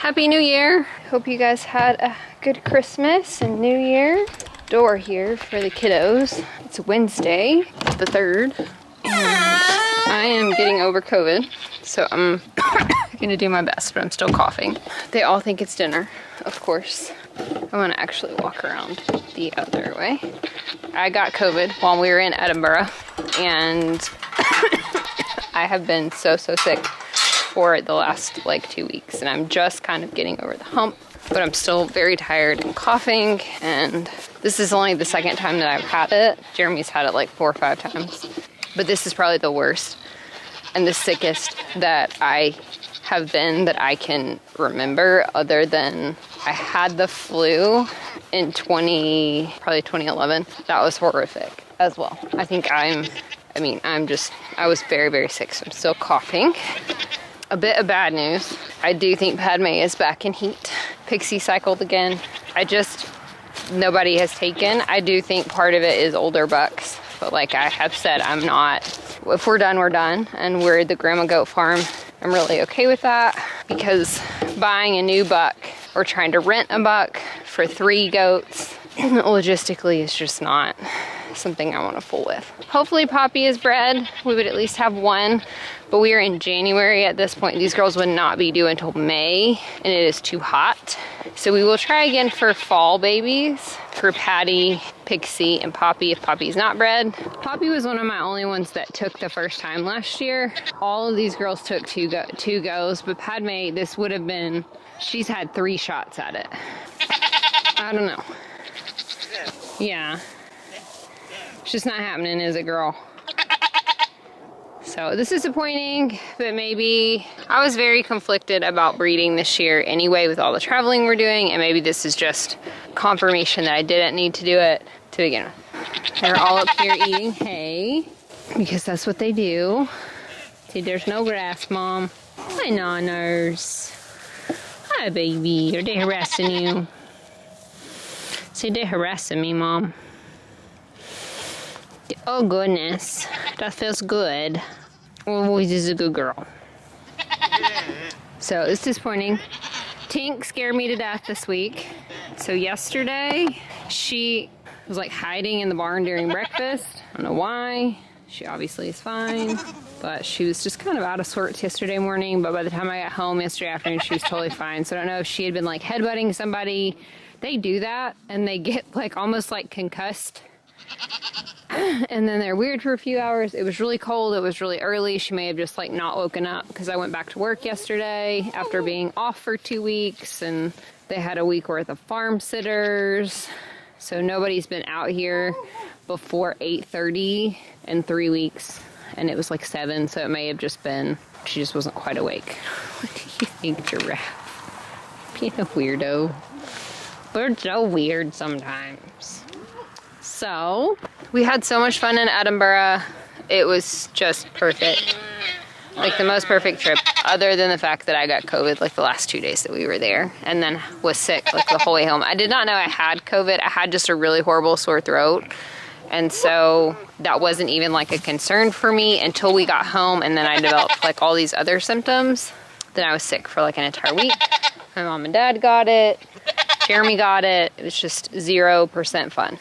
Happy New Year. Hope you guys had a good Christmas and New Year. Door here for the kiddos. It's Wednesday, the 3rd, and I am getting over COVID, so I'm gonna do my best, but I'm still coughing. They all think it's dinner, of course. I wanna actually walk around the other way. I got COVID while we were in Edinburgh, and I have been so sick for the last like 2 weeks, and I'm just kind of getting over the hump, but I'm still very tired and coughing, and this is only the 2nd time that I've had it. Jeremy's had it like 4 or 5 times, but this is probably the worst and the sickest that I have been that I can remember, other than I had the flu in probably 2011. That was horrific as well. I was very sick, so I'm still coughing. A bit of bad news. I do think Padme is back in heat. Pixie cycled again. Nobody has taken. I do think part of it is older bucks, but like I have said, if we're done, we're done. And we're the Grandma Goat Farm. I'm really okay with that, because buying a new buck or trying to rent a buck for 3 goats logistically is just not something I want to fool with. Hopefully Poppy is bred. We would at least have 1, but we are in January at this point. These girls would not be due until May, and it is too hot. So we will try again for fall babies for Patty, Pixie, and Poppy if Poppy's not bred. Poppy was one of my only ones that took the first time last year. All of these girls took 2 goes, but Padme, this would have been, she's had 3 shots at it. I don't know. Yeah. It's just not happening as a girl. So this is disappointing, but maybe I was very conflicted about breeding this year anyway with all the traveling we're doing, and maybe this is just confirmation that I didn't need to do it to begin with. They're all up here eating hay, because that's what they do. See, there's no grass, Mom. Hi, Nanners. Hi, baby. Are they harassing you? See, they're harassing me, Mom. Oh goodness, that feels good. Oh, this is a good girl. So it's disappointing. Tink scared me to death this week. So yesterday, she was like hiding in the barn during breakfast. I don't know why. She obviously is fine, but she was just kind of out of sorts yesterday morning. But by the time I got home yesterday afternoon, she was totally fine. So I don't know if she had been like headbutting somebody. They do that, and they get like almost like concussed. And then they're weird for a few hours. It was really cold. It was really early. She may have just like not woken up, because I went back to work yesterday after being off for 2 weeks, and they had a week worth of farm sitters. So nobody's been out here before 8:30 in 3 weeks, and it was like 7. So it may have just been, she just wasn't quite awake. What do you think, Giraffe? Being a weirdo. We're so weird sometimes. So, we had so much fun in Edinburgh. It was just perfect. Like the most perfect trip, other than the fact that I got COVID like the last 2 days that we were there, and then was sick like the whole way home. I did not know I had COVID. I had just a really horrible sore throat. And so that wasn't even like a concern for me until we got home, and then I developed like all these other symptoms. Then I was sick for like an entire week. My mom and dad got it. Jeremy got it. It was just 0% fun.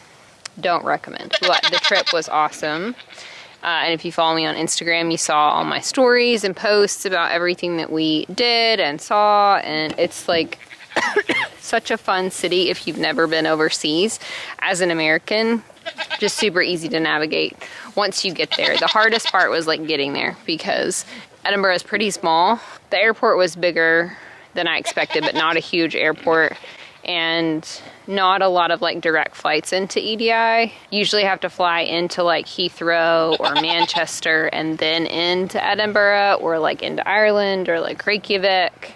Don't recommend, but the trip was awesome. And if you follow me on Instagram, you saw all my stories and posts about everything that we did and saw, and it's like such a fun city if you've never been overseas. As an American, just super easy to navigate once you get there. The hardest part was like getting there, because Edinburgh is pretty small. The airport was bigger than I expected, but not a huge airport, and not a lot of like direct flights into EDI. Usually have to fly into like Heathrow or Manchester and then into Edinburgh, or like into Ireland or like Reykjavik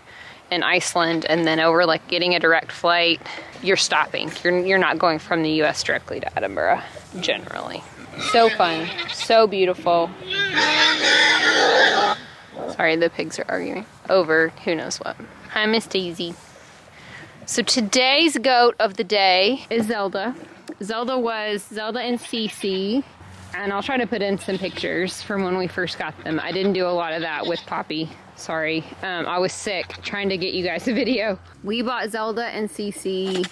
in Iceland, and then over like getting a direct flight, you're stopping. You're not going from the US directly to Edinburgh generally. So fun, so beautiful. Sorry, the pigs are arguing over who knows what. Hi, Miss Daisy. So today's goat of the day is Zelda. Zelda and Cece, and I'll try to put in some pictures from when we first got them. I didn't do a lot of that with Poppy Sorry, I was sick trying to get you guys a video. We bought Zelda and Cece,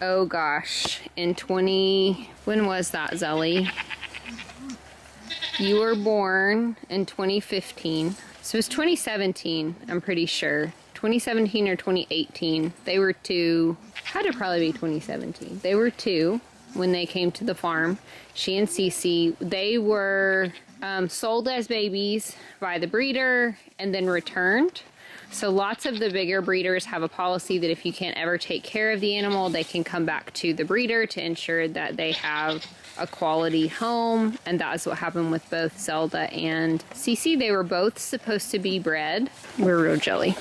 oh gosh, in when was that, Zelly? You were born in 2015. So it was 2017, I'm pretty sure. 2017 or 2018. They were 2, had to probably be 2017. They were 2 when they came to the farm. She and Cece, they were sold as babies by the breeder and then returned. So lots of the bigger breeders have a policy that if you can't ever take care of the animal, they can come back to the breeder to ensure that they have a quality home. And that is what happened with both Zelda and Cece. They were both supposed to be bred. We're real jelly.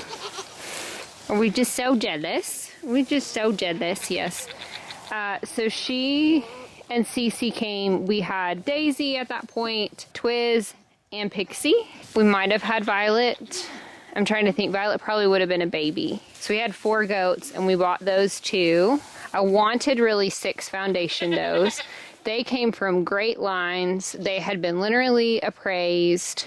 Are we just so jealous? We're just so jealous, yes. So she and Cece came. We had Daisy at that point, Twiz, and Pixie. We might have had Violet. I'm trying to think. Violet probably would have been a baby. So we had 4 goats, and we bought those 2. I wanted really 6 foundation does. They came from great lines. They had been literally appraised.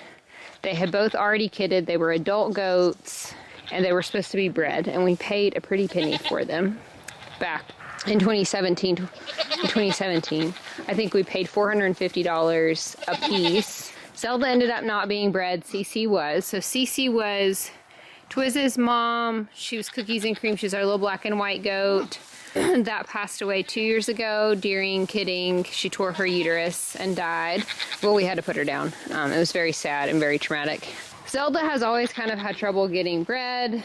They had both already kidded. They were adult goats, and they were supposed to be bred, and we paid a pretty penny for them back in 2017. I think we paid $450 a piece. Zelda ended up not being bred. Cece was. So Cece was Twiz's mom. She was Cookies and Cream. She was our little black and white goat. That passed away 2 years ago during kidding. She tore her uterus and died. Well, we had to put her down. It was very sad and very traumatic. Zelda has always kind of had trouble getting bred.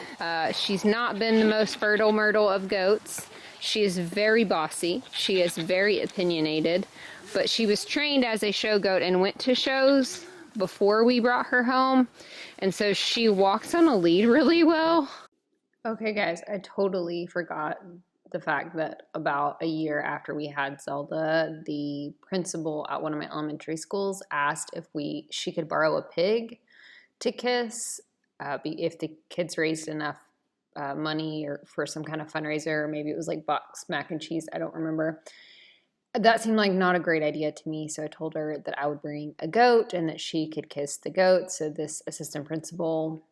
She's not been the most fertile myrtle of goats. She is very bossy. She is very opinionated. But she was trained as a show goat and went to shows before we brought her home. And so she walks on a lead really well. Okay, guys, I totally forgot the fact that about a year after we had Zelda, the principal at one of my elementary schools asked if she could borrow a pig to kiss if the kids raised enough money or for some kind of fundraiser. Maybe it was like box mac and cheese. I don't remember. That seemed like not a great idea to me, so I told her that I would bring a goat and that she could kiss the goat. So this assistant principal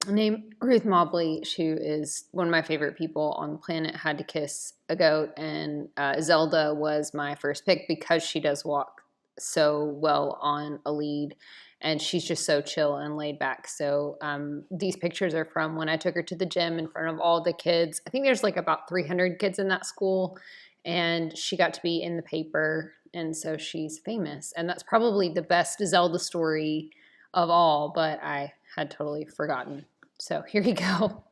named Ruth Mobley, who is one of my favorite people on the planet, had to kiss a goat, and Zelda was my first pick because she does walk so well on a lead, and she's just so chill and laid back. So these pictures are from when I took her to the gym in front of all the kids. I think there's like about 300 kids in that school, and she got to be in the paper, and so she's famous. And that's probably the best Zelda story of all, but I had totally forgotten. So here you go.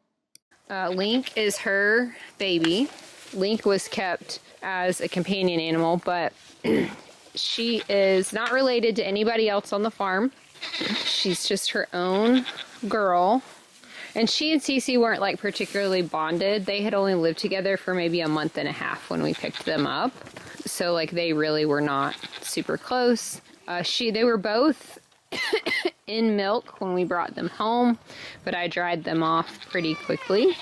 Link is her baby. Link was kept as a companion animal, but she is not related to anybody else on the farm. She's just her own girl. And she and Cece weren't like particularly bonded. They had only lived together for maybe a month and a half when we picked them up. So like they really were not super close. They were both in milk when we brought them home, but I dried them off pretty quickly.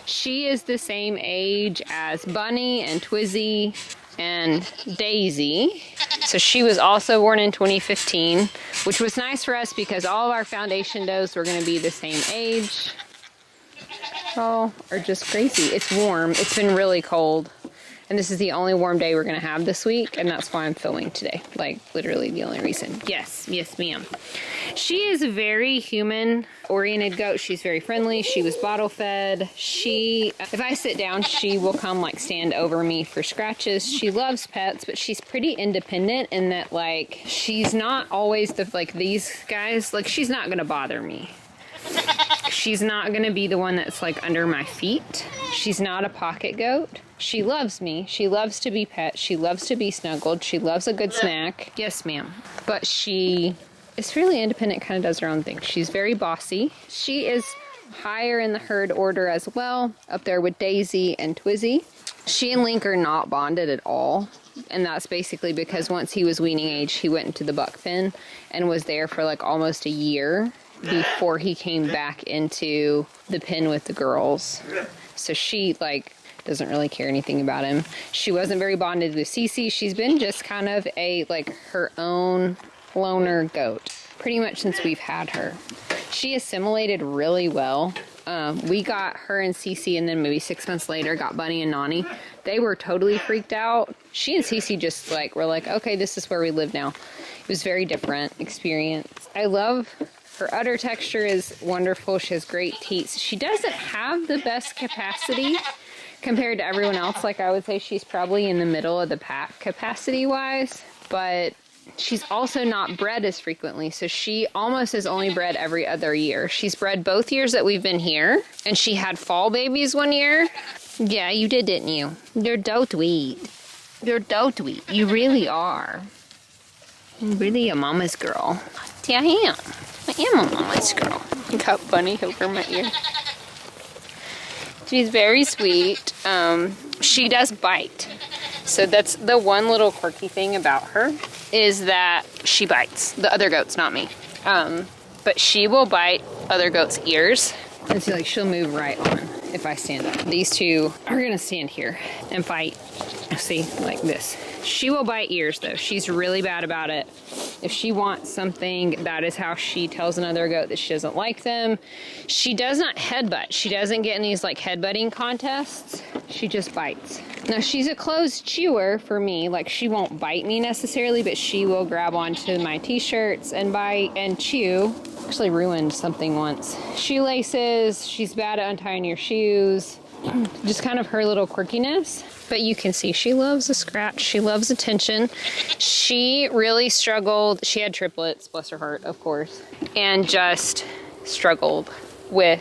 She is the same age as Bunny and Twizzy and Daisy. So she was also born in 2015, which was nice for us because all of our foundation does were going to be the same age. All are just crazy. It's warm. It's been really cold. And this is the only warm day we're going to have this week, and that's why I'm filming today. Like, literally the only reason. Yes, ma'am. She is a very human-oriented goat. She's very friendly. She was bottle-fed. If I sit down, she will come, like, stand over me for scratches. She loves pets, but she's pretty independent in that, like, she's not always these guys. Like, she's not going to bother me. She's not going to be the one that's, like, under my feet. She's not a pocket goat. She loves me. She loves to be pet. She loves to be snuggled. She loves a good snack. Yes, ma'am. But she is really independent, kind of does her own thing. She's very bossy. She is higher in the herd order as well, up there with Daisy and Twizzy. She and Link are not bonded at all. And that's basically because once he was weaning age, he went into the buck pen and was there for like almost a year before he came back into the pen with the girls. So she doesn't really care anything about him. She wasn't very bonded with Cece. She's been just kind of her own loner goat pretty much since we've had her. She assimilated really well. We got her and Cece, and then maybe 6 months later got Bunny and Nani. They were totally freaked out. She and Cece just like were like, okay, this is where we live now. It was very different experience. I love her udder texture is wonderful. She has great teats. She doesn't have the best capacity compared to everyone else. Like I would say she's probably in the middle of the pack capacity wise, but she's also not bred as frequently. So she almost is only bred every other year. She's bred both years that we've been here, and she had fall babies one year. Yeah, you did, didn't you? You're dough-tweed. You're dough-tweed. You really are. You're really a mama's girl. Yeah, I am. I am a mama's girl. Got Bunny over my ear. She's very sweet. She does bite. So that's the one little quirky thing about her, is that she bites. The other goats, not me. But she will bite other goats' ears. And see, like, she'll move right on if I stand up. These two are gonna stand here and fight. See, like this. She will bite ears though. She's really bad about it. If she wants something, that is how she tells another goat that she doesn't like them. She does not headbutt. She doesn't get in these like headbutting contests. She just bites. Now she's a closed chewer for me. Like she won't bite me necessarily, but she will grab onto my t-shirts and bite and chew. Actually ruined something once. Shoelaces. She's bad at untying your shoes. Just kind of her little quirkiness. But you can see she loves a scratch. She loves attention. She really struggled. She had triplets, bless her heart, of course, and just struggled with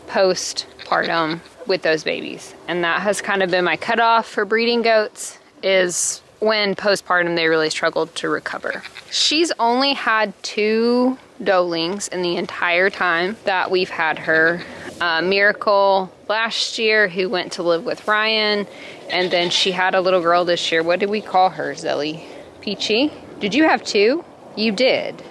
postpartum with those babies. And that has kind of been my cutoff for breeding goats, is when postpartum they really struggled to recover. She's only had 2 doelings in the entire time that we've had her. Miracle last year, who went to live with Ryan, and then she had a little girl this year. What did we call her, Zelly? Peachy? Did you have 2? You did.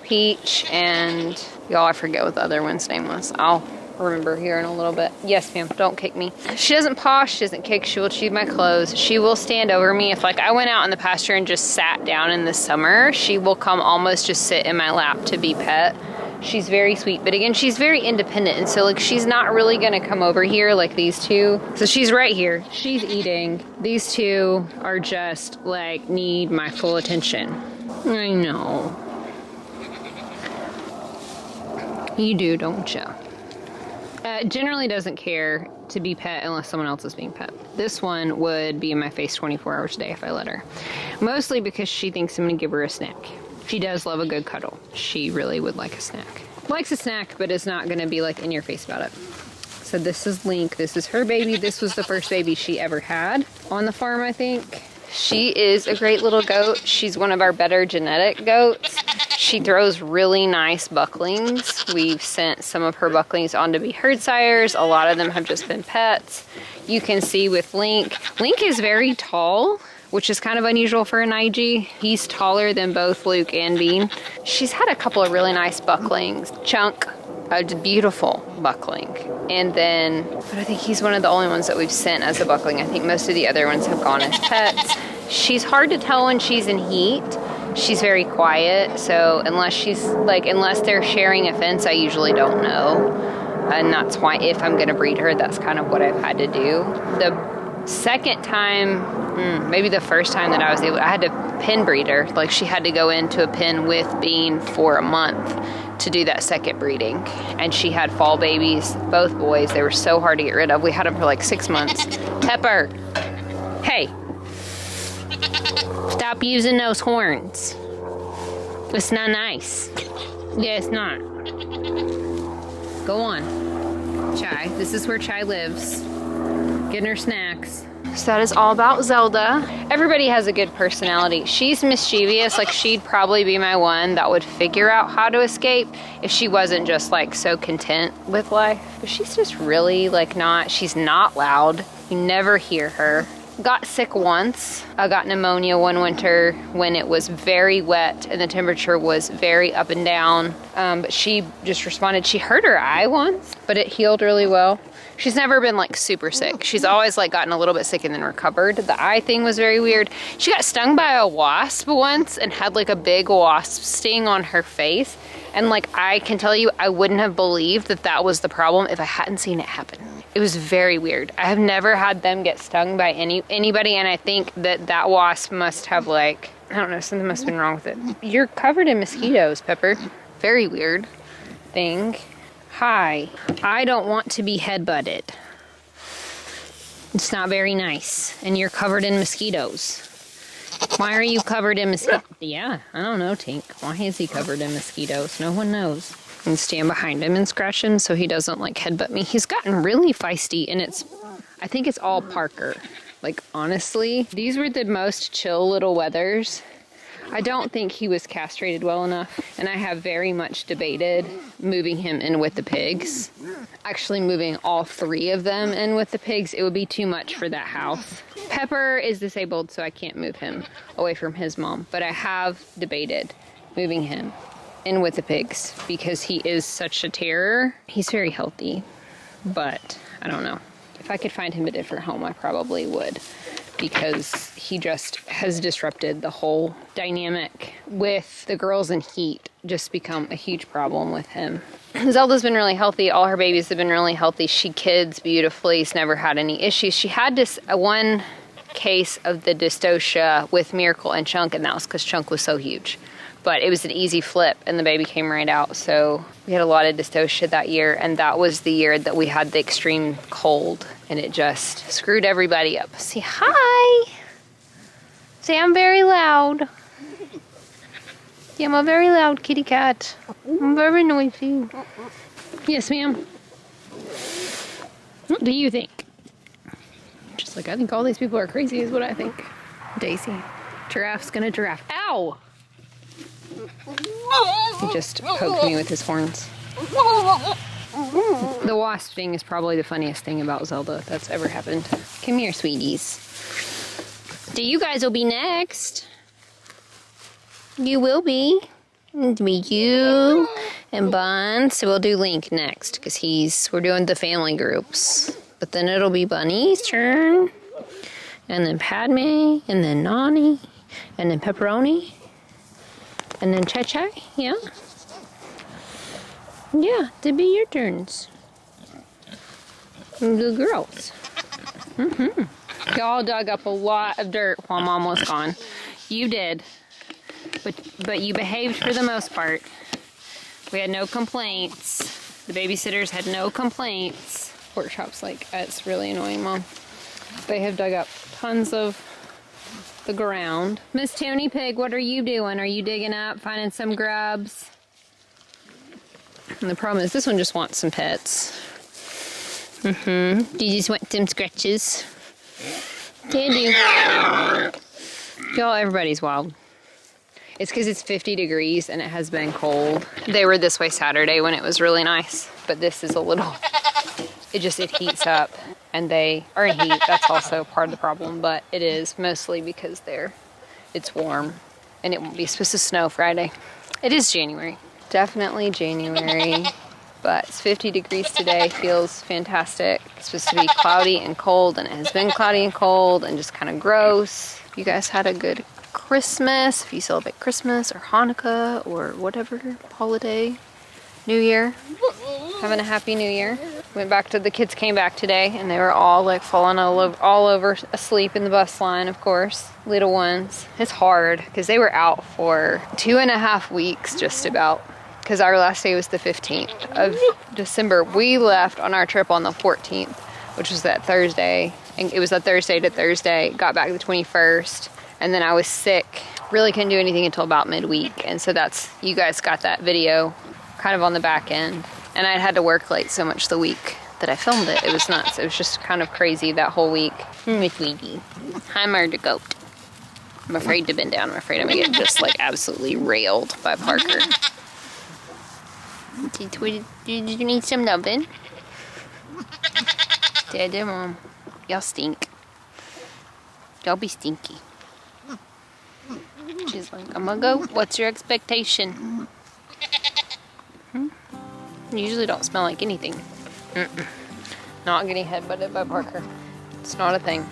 Peach and, y'all, I forget what the other one's name was. I'll remember here in a little bit. Yes, ma'am, don't kick me. She doesn't paw, she doesn't kick, she will chew my clothes. She will stand over me. If like I went out in the pasture and just sat down in the summer, she will come almost just sit in my lap to be pet. She's very sweet, but again, she's very independent, and so like she's not really gonna come over here like these two. So she's right here, she's eating. These two are just like need my full attention. I know. You do, don't you? Generally doesn't care to be pet unless someone else is being pet. This one would be in my face 24 hours a day if I let her. Mostly because she thinks I'm gonna give her a snack. She does love a good cuddle. She really would like a snack. Likes a snack, but is not gonna be like in your face about it. So this is Link. This is her baby. This was the first baby she ever had on the farm, I think. She is a great little goat. She's one of our better genetic goats. She throws really nice bucklings. We've sent some of her bucklings on to be herd sires. A lot of them have just been pets. You can see with Link. Link is very tall, which is kind of unusual for an IG. He's taller than both Luke and Bean. She's had a couple of really nice bucklings. Chunk, a beautiful buckling. And then, but I think he's one of the only ones that we've sent as a buckling. I think most of the other ones have gone as pets. She's hard to tell when she's in heat. She's very quiet, so unless they're sharing a fence, I usually don't know. And that's why if I'm gonna breed her, that's kind of what I've had to do. The second time, maybe the first time that I had to pin breed her. Like she had to go into a pen with Bean for a month to do that second breeding. And she had fall babies, both boys. They were so hard to get rid of. We had them for like 6 months. Pepper, hey, stop using those horns. It's not nice. Yeah, it's not. Go on. Chai, this is where Chai lives. Getting her snacks. So that is all about Zelda. Everybody has a good personality. She's mischievous. Like she'd probably be my one that would figure out how to escape if she wasn't just like so content with life. But she's just really like she's not loud. You never hear her. Got sick once. I got pneumonia one winter when it was very wet and the temperature was very up and down. But she just responded. She hurt her eye once, but it healed really well. She's never been like super sick. She's always like gotten a little bit sick and then recovered. The eye thing was very weird. She got stung by a wasp once and had like a big wasp sting on her face. And like, I can tell you, I wouldn't have believed that that was the problem if I hadn't seen it happen. It was very weird. I have never had them get stung by anybody, and I think that that wasp must have, like, I don't know, something must have been wrong with it. You're covered in mosquitoes, Pepper. Very weird thing. Hi. I don't want to be headbutted. It's not very nice. And you're covered in mosquitoes. Why are you covered in mosquitoes? Yeah, I don't know, Tink. Why is he covered in mosquitoes? No one knows. And stand behind him and scratch him so he doesn't like headbutt me. He's gotten really feisty, and I think it's all Parker. Like, honestly, these were the most chill little weathers. I don't think he was castrated well enough, and I have very much debated moving him in with the pigs. Actually moving all 3 of them in with the pigs, it would be too much for that house. Pepper is disabled, so I can't move him away from his mom, but I have debated moving him in with the pigs because he is such a terror. He's very healthy, but I don't know. If I could find him a different home, I probably would, because he just has disrupted the whole dynamic with the girls, and heat just become a huge problem with him. Zelda's been really healthy. All her babies have been really healthy. She kids beautifully. She's never had any issues. She had this one case of the dystocia with Miracle and Chunk, and that was because Chunk was so huge. But it was an easy flip, and the baby came right out. So we had a lot of dystocia that year, and that was the year that we had the extreme cold, and it just screwed everybody up. Say hi. Say I'm very loud. Yeah, I'm a very loud kitty cat. I'm very noisy. Yes, ma'am. What do you think? Just like, I think all these people are crazy is what I think. Daisy. Giraffe's gonna giraffe. Ow! He just poked me with his horns. The wasp thing is probably the funniest thing about Zelda that's ever happened. Come here, sweeties. So you guys will be next. You will be. It'll be you and Bun. So we'll do Link next because we're doing the family groups. But then it'll be Bunny's turn. And then Padme. And then Nani. And then Pepperoni. And then Chai-Chai. Yeah. Yeah, to be your turns. Good girls. Y'all dug up a lot of dirt while Mom was gone. You did. But you behaved for the most part. We had no complaints. The babysitters had no complaints. Pork Chop's like, it's really annoying, Mom. They have dug up tons of the ground. Miss Tony Pig, what are you doing? Are you digging up, finding some grubs? And the problem is this one just wants some pets. Do you just want some scratches? Can do. Y'all, everybody's wild. It's because it's 50 degrees and it has been cold. They were this way Saturday when it was really nice, but this is a little, it heats up, and they are in heat. That's also part of the problem, but it is mostly because it's warm, and it won't be supposed to snow Friday. It is January. Definitely January, but it's 50 degrees today. Feels fantastic. It's supposed to be cloudy and cold, and it has been cloudy and cold and just kind of gross. You guys had a good Christmas, if you celebrate Christmas or Hanukkah or whatever holiday, New Year, having a happy New Year. The kids came back today, and they were all like falling all over asleep in the bus line, of course, little ones. It's hard because they were out for 2.5 weeks just about, because our last day was the 15th of December. We left on our trip on the 14th, which was that Thursday, and it was a Thursday to Thursday, got back the 21st. And then I was sick, really couldn't do anything until about midweek. And so you guys got that video kind of on the back end. And I had to work late so much the week that I filmed it. It was nuts. It was just kind of crazy that whole week. Miss Weedy. Hi, Murder Goat. I'm afraid to bend down. I'm afraid I'm gonna get just like absolutely railed by Parker. Did you need some loving? Dad and Mom. Y'all stink. Y'all be stinky. She's like, I'm gonna go. What's your expectation? You usually don't smell like anything. Not getting headbutted by Parker. It's not a thing.